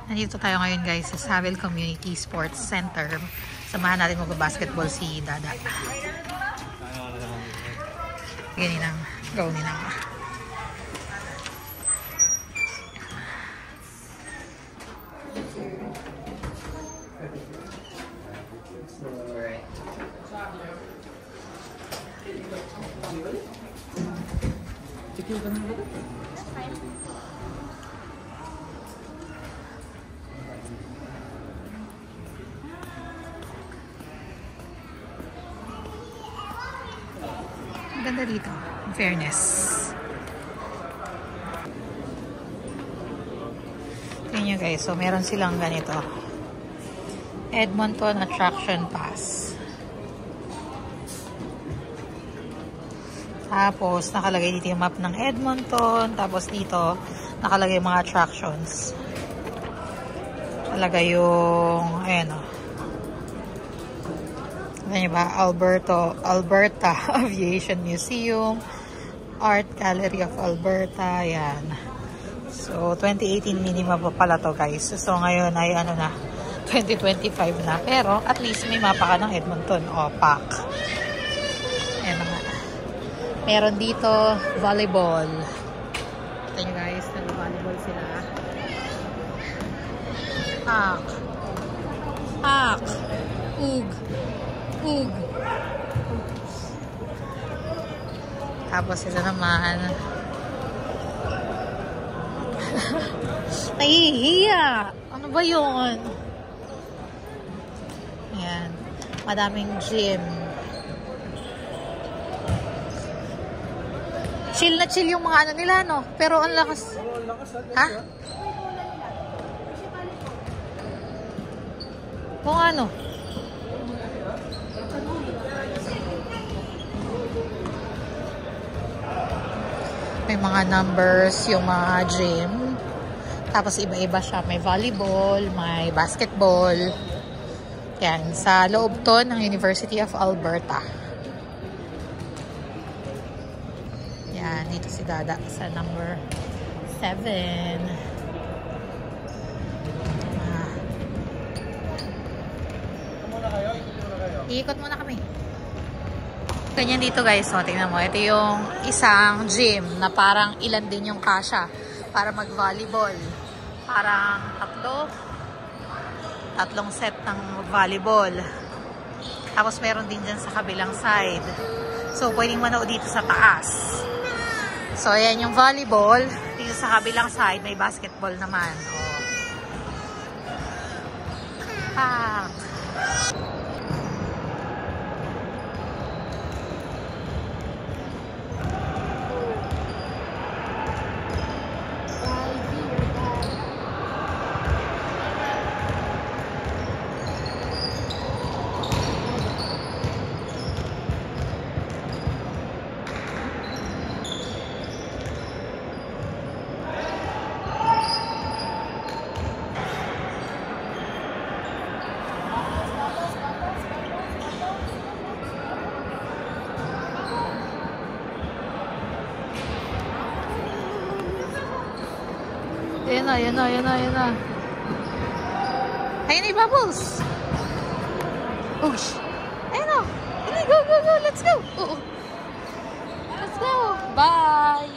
Nandito tayo ngayon guys sa Saville Community Sports Center. Samahan natin mag-basketball si Dada. Ganyan ang go nila. Ganda dito, in fairness. Tingnan nyo guys, so meron silang ganito. Edmonton Attraction Pass. Tapos, nakalagay dito yung map ng Edmonton. Tapos dito, nakalagay yung mga attractions. Nakalagay yung, ayan o. Ano ba? Alberta Aviation Museum, Art Gallery of Alberta, yan. So, 2018 minima pa pala to guys. So, ngayon ay ano na, 2025 na. Pero, at least may mapa ka ng Edmonton o PAC. Ayan nga. Meron dito, volleyball. Ito nyo guys, nag-volleyball sila. PAC. PAC. UG. UG. Tapos ito naman. Nahihiya. Ano ba yun? Ayan. Madaming gym. Chill na chill yung mga ano nila, no? Pero ang lakas. Ha? Kung ano? May mga numbers, yung mga gym. Tapos iba-iba siya. May volleyball, may basketball. Yan. Sa loob to ng University of Alberta. Yan. Dito si Dada sa number 7. Iikot muna kami. Ganyan dito guys, so tingnan mo, ito yung isang gym na parang ilan din yung kasya para mag-volleyball. Parang tatlong set ng volleyball. Tapos meron din dyan sa kabilang side. So pwedeng manood dito sa taas. So ayan yung volleyball. Dito sa kabilang side may basketball naman. Oh. Yan na. Ayun na yung bubbles. Oh, ayun na. Go. Let's go. Let's go. Bye.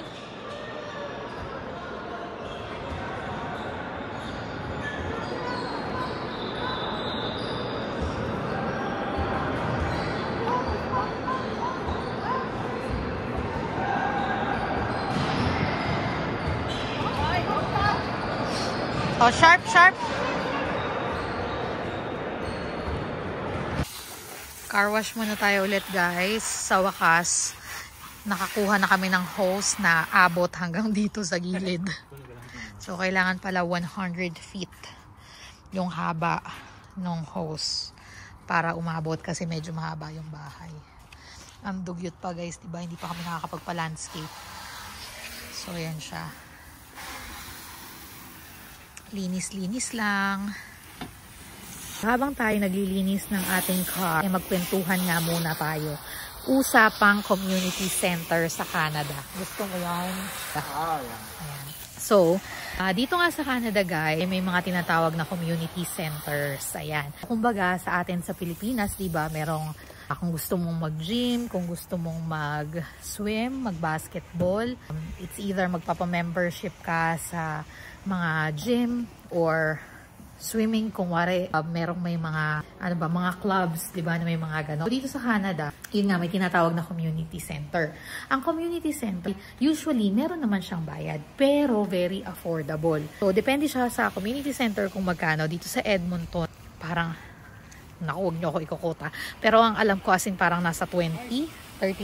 Oh, sharp. Car wash muna tayo ulit guys. Sa wakas, nakakuha na kami ng hose na abot hanggang dito sa gilid. So, kailangan pala 100 feet yung haba ng hose para umabot kasi medyo mahaba yung bahay. Ang dugyot pa guys, diba? Hindi pa kami nakakapagpa-landscape. So, yan siya. Linis-linis lang. Habang tayo naglilinis ng ating car, magkwentuhan nga muna tayo. Usapang community center sa Canada. Gusto mo yan? Yeah. Ayan. So, dito nga sa Canada guys, may mga tinatawag na community centers. Ayan. Kumbaga sa atin sa Pilipinas, 'di ba, merong kung gusto mong mag-gym, kung gusto mong mag-swim, mag-basketball, it's either magpapa-membership ka sa mga gym or swimming, kung wari, merong may mga, mga clubs, di ba, na may mga gano'n. So, dito sa Canada, yun nga, may tinatawag na community center. Ang community center, usually, meron naman siyang bayad, pero very affordable. So, depende siya sa community center kung magkano. Dito sa Edmonton, parang, naku, huwag niyo ako ikukota. Pero ang alam ko, asin parang nasa 30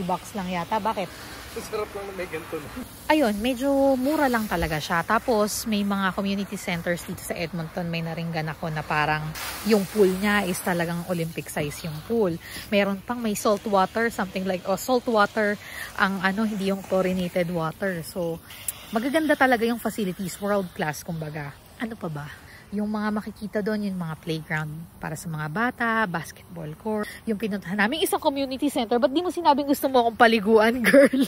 bucks lang yata. Bakit? Sarap lang na may ganito. Ayun, medyo mura lang talaga siya. Tapos, may mga community centers dito sa Edmonton. May naringgan ako na parang yung pool niya is talagang Olympic size yung pool. Meron pang may salt water, something like, salt water, ang hindi yung chlorinated water. So, magaganda talaga yung facilities, world class, kumbaga. Ano pa ba? Yung mga makikita doon, yung mga playground para sa mga bata, basketball court. Yung pinuntahan namin isang community center. Ba't di mo sinabing gusto mo akong paliguan, girl?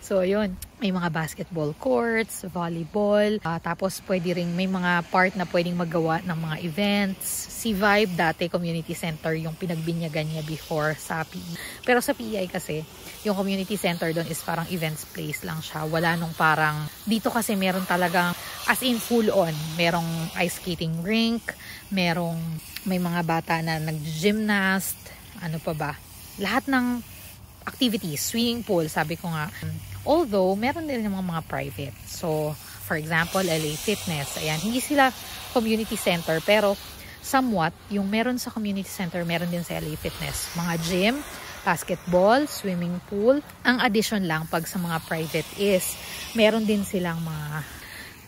So, yun. May mga basketball courts, volleyball. Tapos, pwede rin, may mga part na pwedeng magawa ng mga events. Si Vibe, dati community center, yung pinagbinyagan niya before sa PE. Pero sa PEI kasi, yung community center doon is parang events place lang siya. Wala nung parang, dito kasi meron talagang, as in full on. Merong ice skating rink, may mga bata na nag-gymnast, ano pa ba. Lahat ng activities, swimming pool, sabi ko nga. Although, meron din yung mga private. So, for example, LA Fitness. Ayan, hindi sila community center, pero somewhat, yung meron sa community center, meron din sa LA Fitness. Mga gym, basketball, swimming pool. Ang addition lang pag sa mga private is, meron din silang mga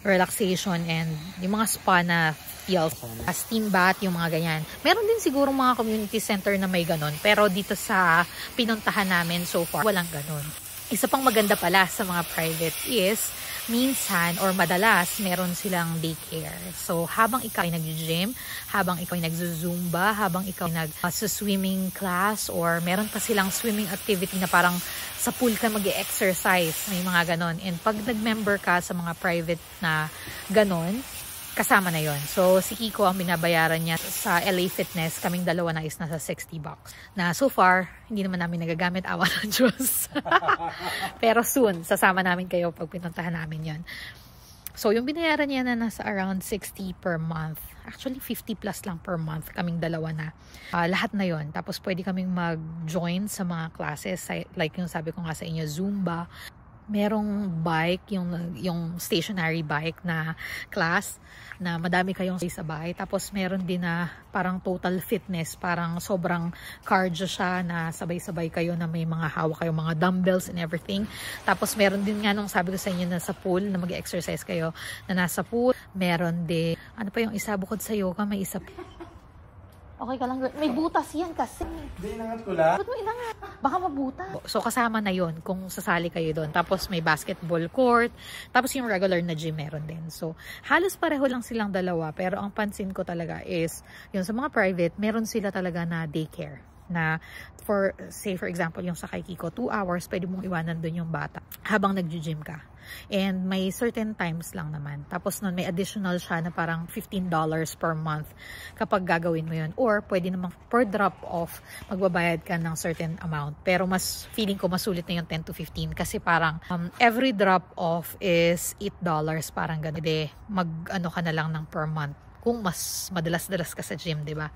relaxation and yung mga spa na feel, steam bath, yung mga ganyan. Meron din siguro mga community center na may ganon, pero dito sa pinuntahan namin so far, walang ganon. Isa pang maganda pala sa mga private is, minsan or madalas, meron silang daycare. So, habang ikaw ay nag-gym, habang ikaw ay nag-zumba, habang ikaw ay nag-swimming class, or meron pa silang swimming activity na parang sa pool ka mag-exercise, may mga ganon. And pag nag-member ka sa mga private na ganon, kasama na yon. So, si Kiko ang binabayaran niya sa LA Fitness. Kaming dalawa na is nasa 60 bucks. Na so far, hindi naman namin nagagamit, awa ng Diyos. Pero soon, sasama namin kayo pag pinuntahan namin yon. So, yung binayaran niya na nasa around 60 per month. Actually, 50 plus lang per month. Kaming dalawa na. Lahat na yon. Tapos, pwede kaming mag-join sa mga classes. Like yung sabi ko nga sa inyo, Zumba. Merong bike, yung stationary bike na class na madami kayong sabay. Tapos meron din na parang total fitness, parang sobrang cardio siya na sabay-sabay kayo na may mga hawak kayong mga dumbbells and everything. Tapos meron din nga nung sabi ko sa inyo na sa pool, na mag-exercise kayo na nasa pool. Meron din, ano pa yung isa bukod sa yoga, may isa. Okay ka lang, girl. May butas yan kasi. Hindi, inangat ko lang. Ba't mo inangat? Baka mabutas. So, kasama na yon kung sasali kayo doon. Tapos, may basketball court. Tapos, yung regular na gym meron din. So, halos pareho lang silang dalawa. Pero, ang pansin ko talaga is, yung sa mga private, meron sila talaga na daycare. Na, for example, yung sa kay Kiko, 2 hours, pwede mong iwanan doon yung bata habang nag-gym ka. And may certain times lang naman. Tapos nun, may additional siya na parang $15 per month kapag gagawin mo yun. Or pwede naman per drop off, magbabayad ka ng certain amount. Pero mas feeling ko masulit na yung 10 to 15 kasi parang every drop off is $8. Parang ganun. Mag-ano ka na lang ng per month kung mas madalas-dalas ka sa gym, 'di ba?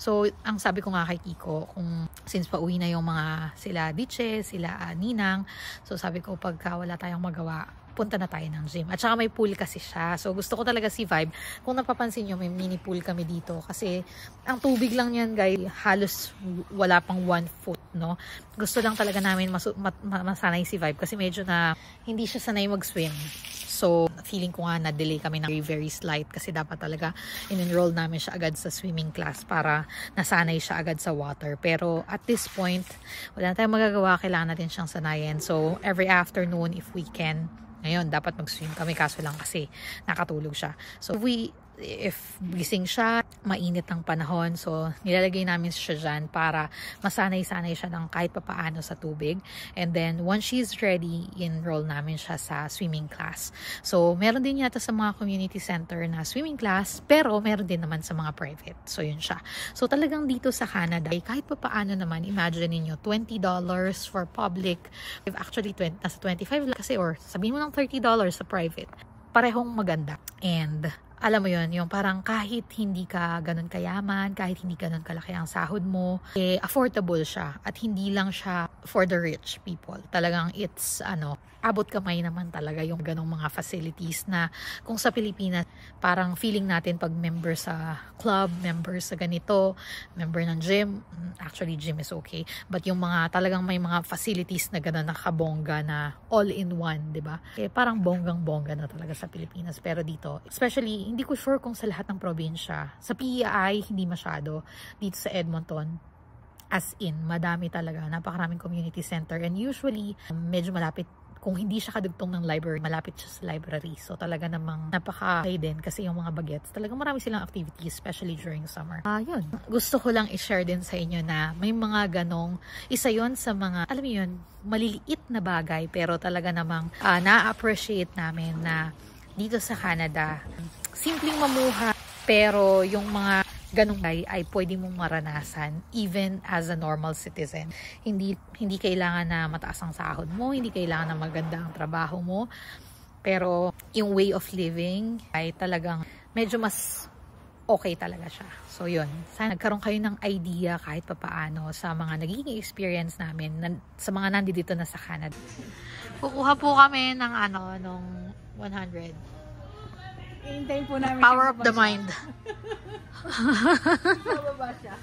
So, ang sabi ko nga kay Kiko, kung since pauwi na yung mga sila Diche, sila Ninang, so sabi ko pagka wala tayong magawa, punta na tayo ng gym. At saka may pool kasi siya. So, gusto ko talaga si Vibe. Kung napapansin nyo, may mini pool kami dito. Kasi, ang tubig lang yan, guys, halos wala pang 1 foot, no? Gusto lang talaga namin masanay si Vibe. Kasi medyo na hindi siya sanay mag-swim. So, feeling ko nga na-delay kami ng very slight kasi dapat talaga in-enroll namin siya agad sa swimming class para nasanay siya agad sa water. Pero at this point, wala na tayong magagawa. Kailangan natin siyang sanayin. So, every afternoon, if we can, ngayon, dapat mag-swim kami. Kaso lang kasi nakatulog siya. So, we if gising siya, mainit ang panahon. So, nilalagay namin siya dyan para masanay-sanay siya ng kahit papaano sa tubig. And then, once she's ready, enroll namin siya sa swimming class. So, meron din yata sa mga community center na swimming class, pero meron din naman sa mga private. So, yun siya. So, talagang dito sa Canada, kahit papaano naman, imagine niyo $20 for public. Actually, nasa 25 lang kasi, or sabihin mo ng $30 sa private. Parehong maganda. And alam mo yun, yung parang kahit hindi ka ganun kayaman, kahit hindi ganun kalaki ang sahod mo, affordable siya. At hindi lang siya for the rich people. Talagang it's, abot kamay naman talaga yung ganong mga facilities na kung sa Pilipinas, parang feeling natin pag member sa club, member sa ganito, member ng gym, actually gym is okay, but yung mga talagang may mga facilities na gano'n nakabongga na all-in-one, di ba? Parang bonggang-bongga na talaga sa Pilipinas. Pero dito, especially, hindi ko sure kung sa lahat ng probinsya. Sa PEI, hindi masyado. Dito sa Edmonton, as in, madami talaga. Napakaraming community center. And usually, medyo malapit, kung hindi siya kadugtong ng library, malapit siya sa library. So talaga namang napaka-high din kasi yung mga bagets. Talagang marami silang activities, especially during summer. Yun. Gusto ko lang i-share din sa inyo na may mga ganong, isa yon sa mga, alam mo yun, maliliit na bagay, pero talaga namang na-appreciate namin na dito sa Canada, simpleng mamuha, pero yung mga ganong ay pwede mong maranasan even as a normal citizen. Hindi kailangan na mataas ang sahod mo, hindi kailangan na maganda ang trabaho mo, pero yung way of living ay talagang medyo mas okay talaga siya. So yun, sana nagkaroon kayo ng idea kahit papaano sa mga nagiging experience namin sa mga nandito na sa Canada. Kukuha po kami ng nung 100. Hintayin po namin Power of the mind. Bababa siya.